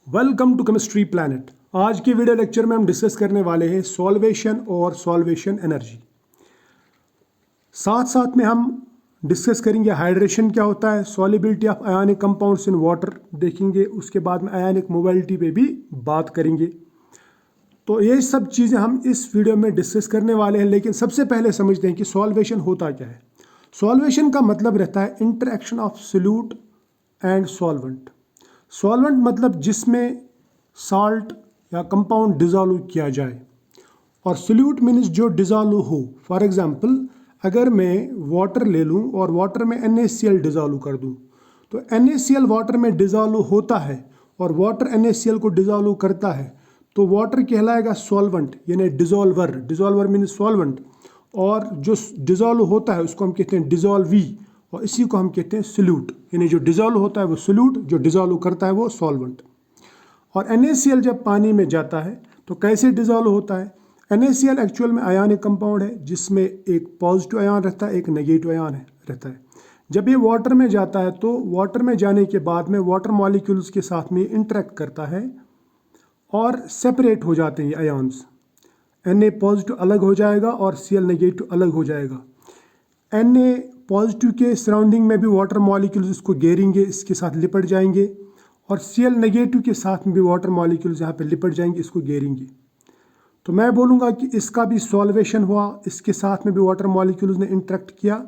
Welcome to chemistry planet. आज के video lecture में हम डिस्कस करने वाले हैं सॉल्वेशन और सॉल्वेशन एनर्जी। साथ साथ में हम डिस्कस करेंगे हाइड्रेशन क्या होता है, solubility of ionic compounds in water देखेंगे, उसके बाद में आयोनिक मोबिलिटी पे भी बात करेंगे। तो ये सब चीज़ें हम इस वीडियो में डिस्कस करने वाले हैं, लेकिन सबसे पहले समझते हैं कि सॉल्वेशन होता क्या है। सॉल्वेशन का मतलब रहता है interaction of solute and solvent. Solvent मतलब जिसमें साल्ट या कंपाउंड डिज़ोल्व किया जाए, और सोल्यूट मीन्स जो डिज़ोल्व हो। फॉर एग्जांपल, अगर मैं वाटर ले लूँ और वाटर में NaCl डिज़ोल्व कर दूँ, तो NaCl वाटर में डिज़ोल्व होता है और वाटर NaCl को डिज़ोल्व करता है, तो वाटर कहलाएगा सॉल्वेंट यानी डिज़ोल्वर। डिज़ोल्वर मीन्स सॉल्वेंट, और जो डिज़ोल्व होता है उसको हम कहते हैं डिज़ोल्वी, और इसी को हम कहते हैं सोल्यूट। यानी जो डिज़ोल्व होता है वो सोल्यूट, जो डिज़ोल्व करता है वो सॉल्वेंट। और NaCl जब पानी में जाता है तो कैसे डिज़ोल्व होता है? NaCl एक्चुअल में आयनिक कंपाउंड है, जिसमें एक पॉजिटिव आयन रहता है, एक नेगेटिव आयन रहता है। जब ये वाटर में जाता है तो वाटर में जाने के बाद में वाटर मॉलिक्यूल्स के साथ में इंटरेक्ट करता है और सेपरेट हो जाते हैं ये आयन्स। Na पॉजिटिव अलग हो जाएगा और Cl नेगेटिव अलग हो जाएगा। Na पॉजिटिव के सराउंडिंग में भी वाटर मॉलिक्यूल्स इसको घेरेंगे, इसके साथ लिपट जाएंगे, और Cl नेगेटिव के साथ में भी वाटर मॉलिक्यूल्स यहाँ पे लिपट जाएंगे, इसको घेरेंगे। तो मैं बोलूँगा कि इसका भी सॉल्वेशन हुआ, इसके साथ में भी वाटर मॉलिक्यूल्स ने इंटरेक्ट किया,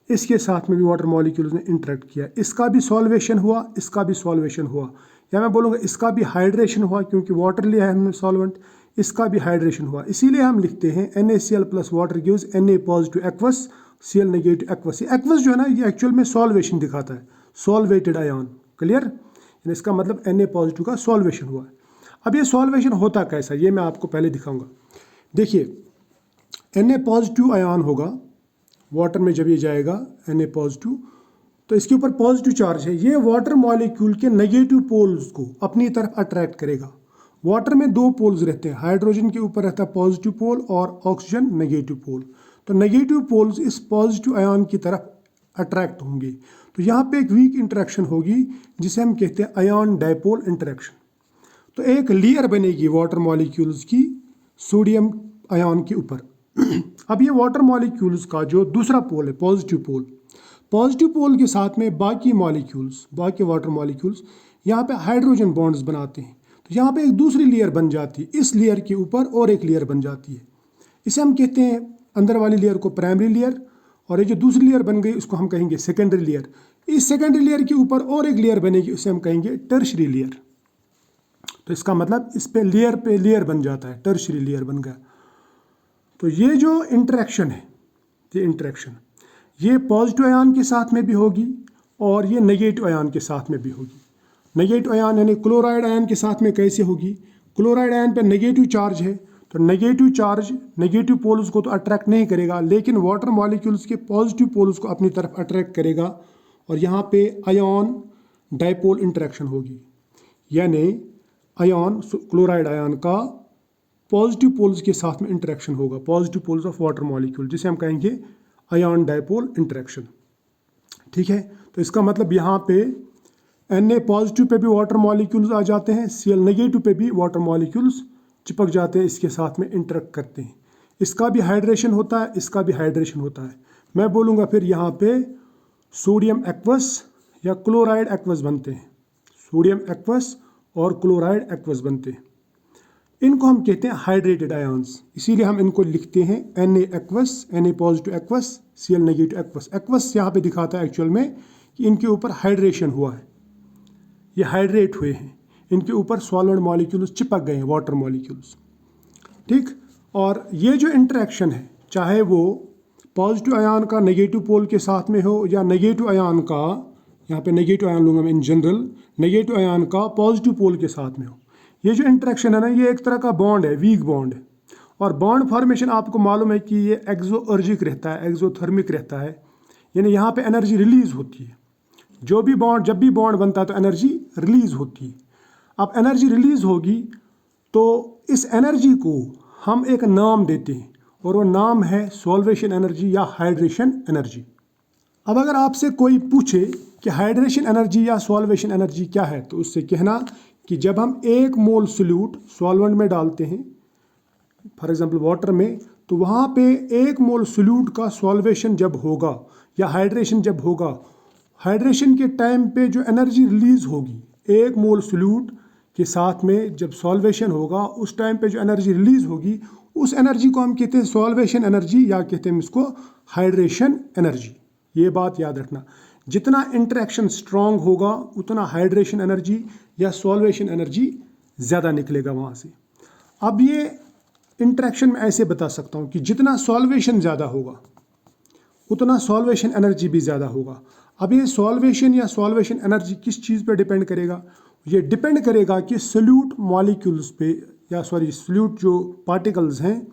इसके साथ में भी वाटर मॉलिक्यूल्स ने इंटरेक्ट किया। इसका भी सॉल्वेशन हुआ, इसका भी सॉल्वेशन हुआ, या मैं बोलूँगा इसका भी हाइड्रेशन हुआ, क्योंकि वाटर लिया है हमने सॉल्वेंट, इसका भी हाइड्रेशन हुआ। इसीलिए हम लिखते हैं NaCl plus water gives Na positive aqueous, Cl negative aqueous. ये एक्वस जो है ना, ये एक्चुअल में सॉल्वेशन दिखाता है, सॉल्वेटेड आयन। क्लियर? इसका मतलब Na पॉजिटिव का सॉल्वेशन हुआ है। अब ये सॉल्वेशन होता कैसा, ये मैं आपको पहले दिखाऊंगा। देखिए, Na पॉजिटिव आयन होगा वाटर में, जब ये जाएगा Na पॉजिटिव, तो इसके ऊपर पॉजिटिव चार्ज है, ये वाटर मॉलिक्यूल के नेगेटिव पोल्स को अपनी तरफ अट्रैक्ट करेगा। वाटर में दो पोल्स रहते हैं, हाइड्रोजन के ऊपर रहता है पॉजिटिव पोल और ऑक्सीजन नेगेटिव पोल। तो नेगेटिव पोल्स इस पॉजिटिव आयन की तरफ अट्रैक्ट होंगे, तो यहाँ पे एक वीक इंटरेक्शन होगी जिसे हम कहते हैं आयन डायपोल इंटरेक्शन। तो एक लेयर बनेगी वाटर मॉलिक्यूल्स की सोडियम आयन के ऊपर। अब ये वाटर मॉलिक्यूल्स का जो दूसरा पोल है पॉजिटिव पोल के साथ में बाकी मॉलिक्यूल्स, बाकी वाटर मॉलिक्यूल्स यहाँ पे हाइड्रोजन बॉन्ड्स बनाते हैं। तो यहाँ पे एक दूसरी लेयर बन जाती है, इस लेयर के ऊपर और एक लेयर बन जाती है। इसे हम कहते हैं अंदर वाली लेयर को प्राइमरी लेयर, और ये जो दूसरी लेयर बन गई उसको हम कहेंगे सेकेंडरी लेयर। इस सेकेंडरी लेयर के ऊपर और एक लेयर बनेगी, उसे हम कहेंगे टर्शरी लेयर। तो इसका मतलब इस पे लेयर बन जाता है, टर्शरी लेयर बन गया। तो ये जो इंटरेक्शन है, ये इंटरेक्शन ये पॉजिटिव आयन के साथ में भी होगी और ये नेगेटिव आयन के साथ में भी होगी। नेगेटिव आयन यानी क्लोराइड आयन के साथ में कैसे होगी? क्लोराइड आयन पे नेगेटिव चार्ज है, तो नेगेटिव चार्ज नेगेटिव पोल्स को तो अट्रैक्ट नहीं करेगा, लेकिन वाटर मॉलिक्यूल्स के पॉजिटिव पोल्स को अपनी तरफ अट्रैक्ट करेगा, और यहाँ पे आयन डायपोल इंटरेक्शन होगी। यानी आयन क्लोराइड आयन का पॉजिटिव पोल्स के साथ में इंटरेक्शन होगा, positive poles of water molecule, जिसे हम कहेंगे आयन डायपोल इंटरेक्शन। ठीक है, तो इसका मतलब यहाँ पे Na पॉजिटिव पे भी वाटर मॉलिक्यूल्स आ जाते हैं, Cl नेगेटिव पे भी वाटर मॉलिक्यूल्स चिपक जाते हैं, इसके साथ में इंटरेक्ट करते हैं। इसका भी हाइड्रेशन होता है, इसका भी हाइड्रेशन होता है। मैं बोलूँगा फिर यहाँ पे सोडियम एक्वस या क्लोराइड एक्वस बनते हैं, सोडियम एक्वस और क्लोराइड एक्वस बनते हैं। इनको हम कहते हैं हाइड्रेटेड आयन्स, इसीलिए हम इनको लिखते हैं Na aqueous, Na positive aqueous, Cl negative aqueous. Aqueous यहाँ पे दिखाता है एक्चुअल में कि इनके ऊपर हाइड्रेशन हुआ है, ये हाइड्रेट हुए हैं, इनके ऊपर सॉल्वेंट मॉलिक्यूल्स चिपक गए हैं, वाटर मॉलिक्यूल्स। ठीक, और ये जो इंटरेक्शन है, चाहे वो पॉजिटिव आयन का नेगेटिव पोल के साथ में हो या नेगेटिव आयन का, यहाँ पे नेगेटिव आयन लूँगा मैं इन जनरल, नेगेटिव आयन का पॉजिटिव पोल के साथ में हो, ये जो इंटरेक्शन है ना, ये एक तरह का बॉन्ड है, वीक बॉन्ड है। और बॉन्ड फॉर्मेशन आपको मालूम है कि ये एक्सोअर्जिक रहता है, एक्सोथर्मिक रहता है, यानी यहाँ पे एनर्जी रिलीज होती है। जब भी बॉन्ड बनता है तो एनर्जी रिलीज होती है। अब एनर्जी रिलीज होगी तो इस एनर्जी को हम एक नाम देते हैं, और वो नाम है सॉल्वेशन एनर्जी या हाइड्रेशन एनर्जी। अब अगर आपसे कोई पूछे कि हाइड्रेशन एनर्जी या सॉल्वेशन एनर्जी क्या है, तो उससे कहना कि जब हम 1 मोल सोल्यूट सॉल्वेंट में डालते हैं, फॉर एग्जांपल वाटर में, तो वहाँ पे 1 मोल सोल्यूट का सॉल्वेशन जब होगा या हाइड्रेशन जब होगा, हाइड्रेशन के टाइम पे जो एनर्जी रिलीज होगी 1 मोल सोल्यूट के साथ में जब सॉल्वेशन होगा, उस टाइम पे जो एनर्जी रिलीज होगी, उस एनर्जी को हम कहते हैं सॉल्वेशन एनर्जी, या कहते हैं इसको हाइड्रेशन एनर्जी। ये बात याद रखना, जितना इंटरेक्शन स्ट्रांग होगा उतना हाइड्रेशन एनर्जी या सॉल्वेशन एनर्जी ज़्यादा निकलेगा वहाँ से। अब ये इंटरेक्शन में ऐसे बता सकता हूँ कि जितना सॉल्वेशन ज़्यादा होगा उतना सॉल्वेशन एनर्जी भी ज़्यादा होगा। अब ये सॉल्वेशन या सॉल्वेशन एनर्जी किस चीज़ पे डिपेंड करेगा? ये डिपेंड करेगा कि सोल्यूट मॉलिक्यूल्स पे, या सोल्यूट जो पार्टिकल्स हैं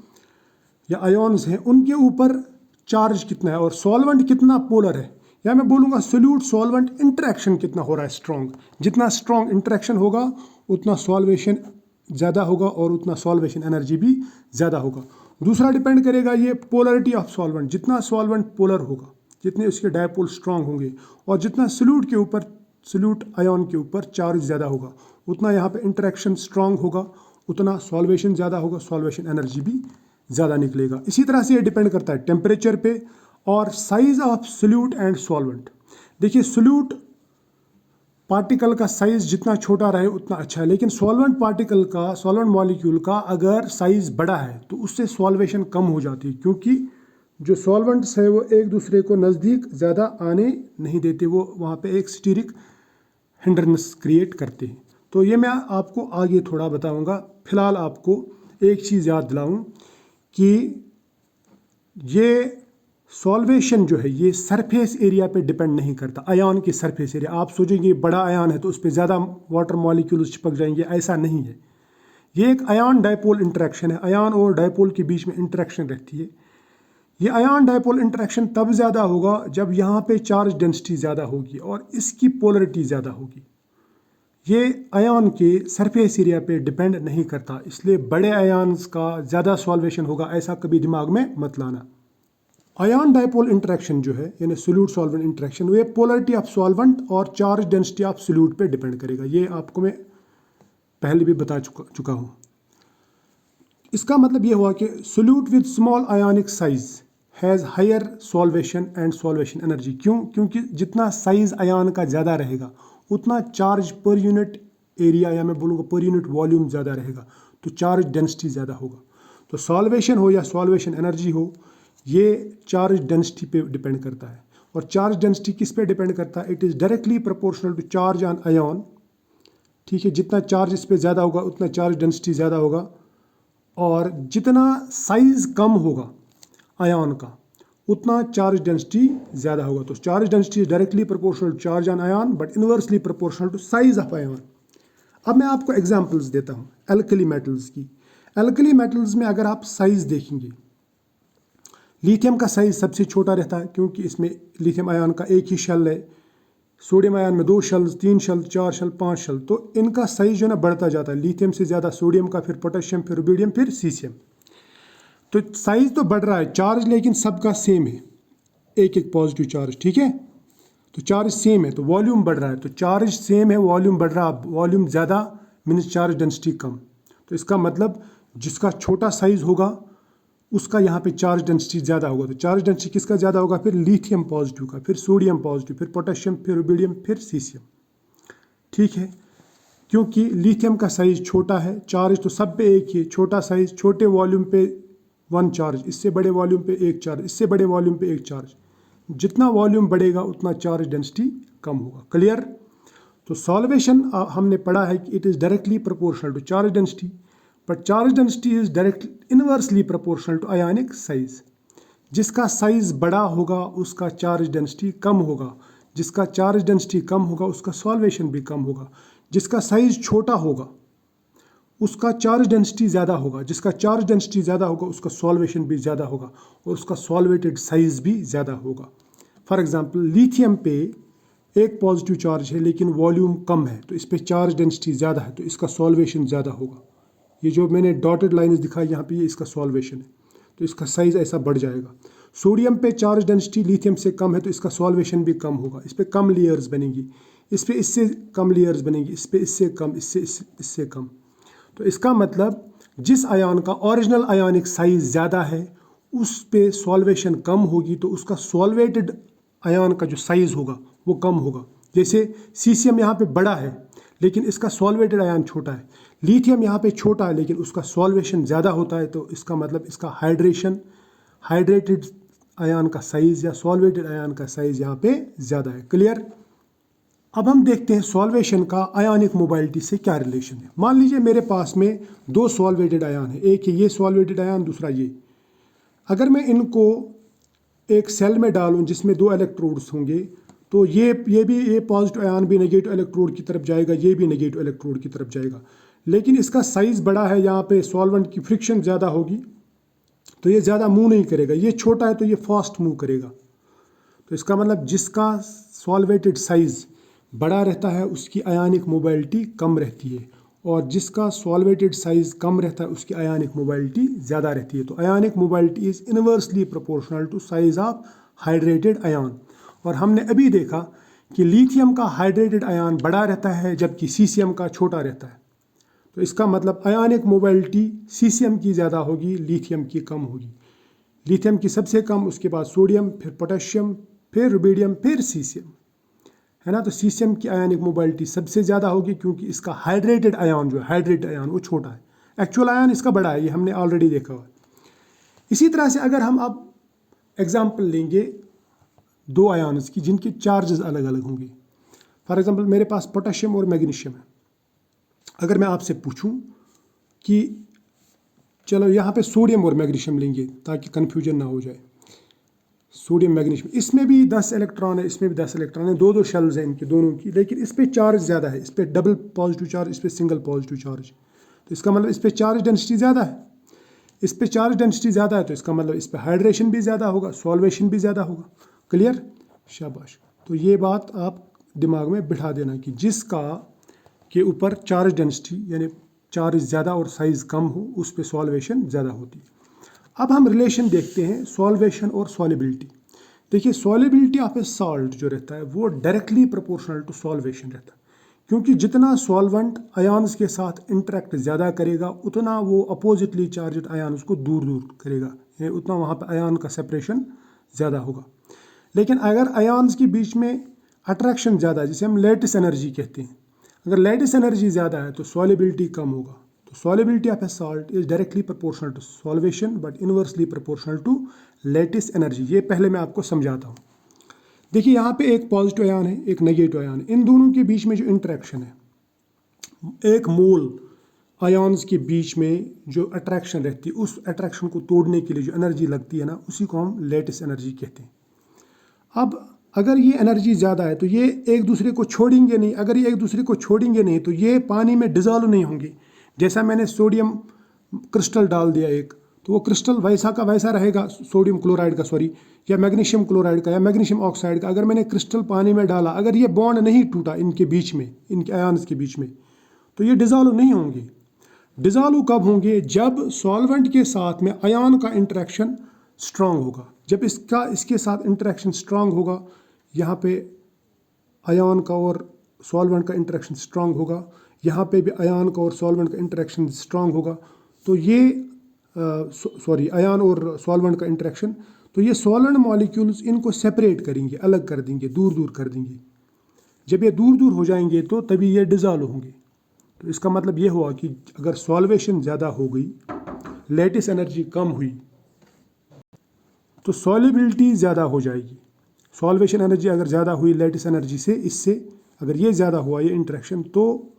या आयोन्स हैं, उनके ऊपर चार्ज कितना है और सॉल्वेंट कितना पोलर है, या मैं बोलूँगा सोल्यूट सॉल्वेंट इंटरेक्शन कितना हो रहा है स्ट्रॉन्ग। जितना स्ट्रॉन्ग इंटरेक्शन होगा उतना सॉल्वेशन ज़्यादा होगा और उतना सॉल्वेशन एनर्जी भी ज़्यादा होगा। दूसरा डिपेंड करेगा ये पोलरिटी ऑफ सॉल्वेंट, जितना सॉल्वेंट पोलर होगा, जितने उसके डायपोल स्ट्रॉन्ग होंगे, और जितना सोल्यूट के ऊपर, सोल्यूट आयन के ऊपर चार्ज ज़्यादा होगा, उतना यहाँ पे इंटरेक्शन स्ट्रॉन्ग होगा, उतना सॉल्वेशन ज़्यादा होगा, सॉल्वेशन एनर्जी भी ज़्यादा निकलेगा। इसी तरह से ये डिपेंड करता है टेम्परेचर पे और size of solute and solvent. देखिए सोल्यूट पार्टिकल का साइज़ जितना छोटा रहे उतना अच्छा है, लेकिन सॉल्वेंट पार्टिकल का, सॉल्वेंट मॉलिक्यूल का अगर साइज़ बड़ा है तो उससे सॉल्वेशन कम हो जाती है, क्योंकि जो सॉल्वेंट्स है वो एक दूसरे को नज़दीक ज़्यादा आने नहीं देते, वो वहाँ पे एक स्टीरिक हिंड्रेंस क्रिएट करते हैं। तो ये मैं आपको आगे थोड़ा बताऊँगा। फिलहाल आपको एक चीज़ याद दिलाऊँ कि ये सॉल्वेशन जो है ये सरफेस एरिया पे डिपेंड नहीं करता, आयन की सरफेस एरिया। आप सोचेंगे बड़ा आयन है तो उस पर ज़्यादा वाटर मॉलिक्यूल्स चिपक जाएंगे, ऐसा नहीं है। ये एक आयन डायपोल इंटरेक्शन है, आयन और डायपोल के बीच में इंटरेक्शन रहती है। ये आयन डायपोल इंटरेक्शन तब ज़्यादा होगा जब यहाँ पे चार्ज डेंसिटी ज़्यादा होगी और इसकी पोलरिटी ज़्यादा होगी। ये आयन के सरफेस एरिया पे डिपेंड नहीं करता, इसलिए बड़े आयन्स का ज़्यादा सॉल्वेशन होगा, ऐसा कभी दिमाग में मत लाना। आयन डायपोल इंटरेक्शन जो है, यानी सोल्यूट सॉल्वेंट इंटरेक्शन, वो पोलरिटी ऑफ सॉल्वेंट और चार्ज डेंसिटी ऑफ सोल्यूट पे डिपेंड करेगा। ये आपको मैं पहले भी बता चुका हूँ। इसका मतलब ये हुआ कि solute with small ionic size has higher solvation and solvation energy. क्यों? क्योंकि जितना साइज आयन का ज़्यादा रहेगा उतना चार्ज पर यूनिट एरिया, या मैं बोलूँगा पर यूनिट वॉल्यूम ज़्यादा रहेगा, तो चार्ज डेंसिटी ज़्यादा होगा। तो सॉल्वेशन हो या सॉल्वेशन एनर्जी हो, ये चार्ज डेंसिटी पे डिपेंड करता है। और चार्ज डेंसिटी किस पे डिपेंड करता है? It is directly proportional to charge on ion. ठीक है, जितना चार्ज इस पे ज़्यादा होगा उतना चार्ज डेंसिटी ज़्यादा होगा, और जितना साइज़ कम होगा आयन का उतना चार्ज डेंसिटी ज़्यादा होगा। तो charge density is directly proportional to charge on ion but inversely proportional to size of ion. अब मैं आपको एग्जांपल्स देता हूँ एल्कली मेटल्स की। एल्कली मेटल्स में अगर आप साइज़ देखेंगे, लिथियम का साइज़ सबसे छोटा रहता है क्योंकि इसमें लिथियम आयन का एक ही शेल है। सोडियम आयन में 2 शेल्स, 3 शेल, 4 शेल, 5 शेल, तो इनका साइज़ जो है ना बढ़ता जाता है। लिथियम से ज़्यादा सोडियम का, फिर पोटेशियम, फिर रुबिडियम, फिर सीसियम। तो साइज़ तो बढ़ रहा है, चार्ज लेकिन सबका सेम है, एक एक पॉजिटिव चार्ज। ठीक है, तो चार्ज सेम है तो वॉल्यूम बढ़ रहा है। तो चार्ज सेम है, वॉल्यूम बढ़ रहा है, वॉल्यूम ज़्यादा मीन्स चार्ज डेंसिटी कम। तो इसका मतलब जिसका छोटा साइज़ होगा उसका यहाँ पे चार्ज डेंसिटी ज़्यादा होगा। तो चार्ज डेंसिटी किसका ज़्यादा होगा? फिर लिथियम पॉजिटिव का, फिर सोडियम पॉजिटिव, फिर पोटेशियम, फिर रुबिडियम, फिर सीसियम। ठीक है, क्योंकि लिथियम का साइज़ छोटा है, चार्ज तो सब पे एक ही, छोटा साइज़, छोटे वॉल्यूम पे 1 चार्ज, इससे बड़े वॉल्यूम पे 1 चार्ज, इससे बड़े वॉल्यूम पे 1 चार्ज। जितना वॉल्यूम बढ़ेगा उतना चार्ज डेंसिटी कम होगा। क्लियर? तो सॉल्वेशन हमने पढ़ा है कि it is directly proportional to charge density, but charge density is directly inversely proportional to ionic size. जिसका साइज बड़ा होगा उसका चार्ज डेंसिटी कम होगा, जिसका चार्ज डेंसिटी कम होगा उसका सॉल्वेशन भी कम होगा। जिसका साइज छोटा होगा उसका चार्ज डेंसिटी ज़्यादा होगा, जिसका चार्ज डेंसिटी ज़्यादा होगा उसका सॉल्वेशन भी ज़्यादा होगा और उसका सॉल्वेटेड साइज भी ज़्यादा होगा। फॉर एग्जांपल लिथियम पे एक पॉजिटिव चार्ज है लेकिन वॉल्यूम कम है, तो इस पे चार्ज डेंसिटी ज़्यादा है, तो इसका सॉल्वेशन ज़्यादा होगा। ये जो मैंने डॉटेड लाइन्स दिखाई यहाँ पे, ये इसका सॉल्वेशन है, तो इसका साइज़ ऐसा बढ़ जाएगा। सोडियम पे चार्ज डेंसिटी लिथियम से कम है तो इसका सॉल्वेशन भी कम होगा, इस पर कम लेयर्स बनेंगी। इस पे इससे कम लेयर्स बनेंगी, इस पे इससे कम, इससे कम। तो इसका मतलब जिस आयन का ओरिजिनल आयनिक साइज ज़्यादा है उस पे सॉल्वेशन कम होगी, तो उसका सॉल्वेटेड आयन का जो साइज होगा वो कम होगा। जैसे सीसियम यहाँ पे बड़ा है लेकिन इसका सॉल्वेटेड आयन छोटा है, लिथियम यहाँ पे छोटा है लेकिन उसका सॉल्वेशन ज़्यादा होता है, तो इसका मतलब इसका हाइड्रेटेड आयन का साइज या सॉल्वेटेड आयन का साइज यहाँ पे ज़्यादा है। क्लियर। अब हम देखते हैं सॉल्वेशन का आयनिक मोबाइलिटी से क्या रिलेशन है। मान लीजिए मेरे पास में दो सॉल्वेटेड आयन है, एक है ये सॉल्वेटेड आयन, दूसरा ये। अगर मैं इनको एक सेल में डालूं जिसमें दो इलेक्ट्रोड्स होंगे, तो ये पॉजिटिव आयन भी नेगेटिव इलेक्ट्रोड की तरफ जाएगा, ये भी नेगेटिव इलेक्ट्रोड की तरफ जाएगा। लेकिन इसका साइज बड़ा है, यहाँ पे सॉल्वेंट की फ्रिक्शन ज़्यादा होगी तो ये ज़्यादा मूव नहीं करेगा, ये छोटा है तो ये फास्ट मूव करेगा। तो इसका मतलब जिसका सॉल्वेटेड साइज बड़ा रहता है उसकी आयनिक मोबाइलिटी कम रहती है, और जिसका सॉल्वेटेड साइज कम रहता है उसकी आयनिक मोबाइलिटी ज़्यादा रहती है। तो ionic mobility is inversely proportional to size of hydrated ion. और हमने अभी देखा कि लिथियम का हाइड्रेटेड आयन बड़ा रहता है जबकि सीसियम का छोटा रहता है। तो इसका मतलब आयनिक मोबाइलिटी सीसियम की ज़्यादा होगी, लिथियम की कम होगी। लिथियम की सबसे कम, उसके बाद सोडियम, फिर पोटेशियम, फिर रुबिडियम, फिर सीसियम, है ना। तो सीसियम की आयनिक मोबाइलिटी सबसे ज़्यादा होगी क्योंकि इसका हाइड्रेटेड आयन जो है, हाइड्रेटेड आयन वो छोटा है, एक्चुअल आयन इसका बड़ा है, ये हमने ऑलरेडी देखा हुआ है। इसी तरह से अगर हम अब एग्जाम्पल लेंगे दो आयन्स की जिनके चार्जेस अलग अलग होंगे। फॉर एग्जाम्पल मेरे पास पोटेशियम और मैग्नीशियम है। अगर मैं आपसे पूछूं कि चलो यहाँ पे सोडियम और मैग्नीशियम लेंगे ताकि कन्फ्यूजन ना हो जाए, सोडियम मैग्नीशियम, इसमें भी 10 इलेक्ट्रॉन है, इसमें भी 10 इलेक्ट्रॉन है, दो शेल्स हैं इनके दोनों की, लेकिन इस पे चार्ज ज़्यादा है, इस पे डबल पॉजिटिव चार्ज, इस पे सिंगल पॉजिटिव चार्ज। तो इसका मतलब इस पे चार्ज डेंसिटी ज़्यादा है, इस पे चार्ज डेंसिटी ज़्यादा है, तो इसका मतलब इस पे हाइड्रेशन भी ज़्यादा होगा, सॉल्वेशन भी ज़्यादा होगा। क्लियर, शाबाश। तो ये बात आप दिमाग में बिठा देना कि जिसका के ऊपर चार्ज डेंसिटी यानी चार्ज ज़्यादा और साइज़ कम हो उस पे सॉल्वेशन ज़्यादा होती है। अब हम रिलेशन देखते हैं सॉल्वेशन और सॉल्युबिलिटी। देखिए सॉल्युबिलिटी ऑफ ए सॉल्ट जो रहता है वो डायरेक्टली प्रोपोर्शनल टू सॉल्वेशन रहता है, क्योंकि जितना सॉल्वेंट आयन्स के साथ इंटरेक्ट ज़्यादा करेगा उतना वो अपोजिटली चार्जड आयन्स को दूर दूर करेगा, यानी उतना वहाँ पर आयन का सेपरेशन ज़्यादा होगा। लेकिन अगर आयन्स के बीच में अट्रैक्शन ज़्यादा है, जिसे हम लैटिस एनर्जी कहते हैं, अगर लैटिस एनर्जी ज़्यादा है तो सॉल्युबिलिटी कम होगा। तो solubility of a salt is directly proportional to solvation but inversely proportional to lattice energy. ये पहले मैं आपको समझाता हूँ। देखिए यहाँ पे एक पॉजिटिव आयन है, एक नेगेटिव आयन है, इन दोनों के बीच में जो इंटरेक्शन है, एक मोल आयन्स के बीच में जो अट्रैक्शन रहती है उस अट्रैक्शन को तोड़ने के लिए जो एनर्जी लगती है ना, उसी को हम लैटिस एनर्जी कहते हैं। अब अगर ये एनर्जी ज़्यादा है तो ये एक दूसरे को छोड़ेंगे नहीं, अगर ये एक दूसरे को छोड़ेंगे नहीं तो ये पानी में डिज़ोल्व नहीं होंगे। जैसा मैंने सोडियम क्रिस्टल डाल दिया एक, तो वो क्रिस्टल वैसा का वैसा रहेगा, सोडियम क्लोराइड का सॉरी, या मैग्नीशियम क्लोराइड का या मैग्नीशियम ऑक्साइड का। अगर मैंने क्रिस्टल पानी में डाला, अगर ये बॉन्ड नहीं टूटा इनके बीच में, इनके आयन्स के बीच में, तो ये डिज़ोल्व नहीं होंगे। डिज़ोल्व कब होंगे? जब सॉल्वेंट के साथ में आयन का इंटरेक्शन स्ट्रांग होगा। जब इसके साथ इंटरेक्शन स्ट्रांग होगा, यहाँ पे आयन का और सॉल्वेंट का इंटरेक्शन स्ट्रांग होगा, यहाँ पे भी आयन का और सॉल्वेंट का इंटरेक्शन स्ट्रांग होगा, तो ये आयन और सॉल्वेंट का इंटरेक्शन, तो ये सॉल्वेंट मॉलिक्यूल्स इनको सेपरेट करेंगे, अलग कर देंगे, दूर दूर कर देंगे। जब ये दूर दूर हो जाएंगे तो तभी ये डिज़ोल्व होंगे। तो इसका मतलब ये हुआ कि अगर सॉल्वेशन ज़्यादा हो गई, लैटिस एनर्जी कम हुई, तो सॉल्युबिलिटी ज़्यादा हो जाएगी। सॉल्वेशन एनर्जी अगर ज़्यादा हुई लैटिस एनर्जी से, इससे अगर ये ज़्यादा हुआ ये इंटरेक्शन, तो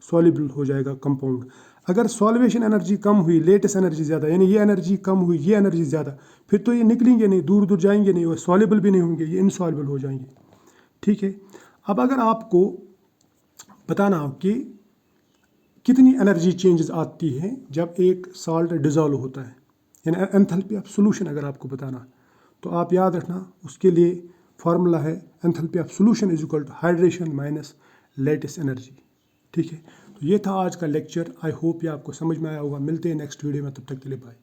सॉल्युबल हो जाएगा कंपाउंड। अगर सॉल्वेशन एनर्जी कम हुई, लैटिस एनर्जी ज़्यादा, यानी ये एनर्जी कम हुई, ये एनर्जी ज़्यादा, फिर तो ये निकलेंगे नहीं, दूर दूर जाएंगे नहीं, और सॉल्युबल भी नहीं होंगे, ये इनसॉल्युबल हो जाएंगे। ठीक है। अब अगर आपको बताना हो कि कितनी एनर्जी चेंजेस आती है जब एक साल्ट डिज़ोल्व होता है, यानी एंथैल्पी ऑफ सॉल्यूशन अगर आपको बताना, तो आप याद रखना उसके लिए फार्मूला है enthalpy of solution is equal to hydration minus lattice energy. ठीक है। तो ये था आज का लेक्चर। आई होप ये आपको समझ में आया होगा। मिलते हैं नेक्स्ट वीडियो में, तब तक के लिए बाय।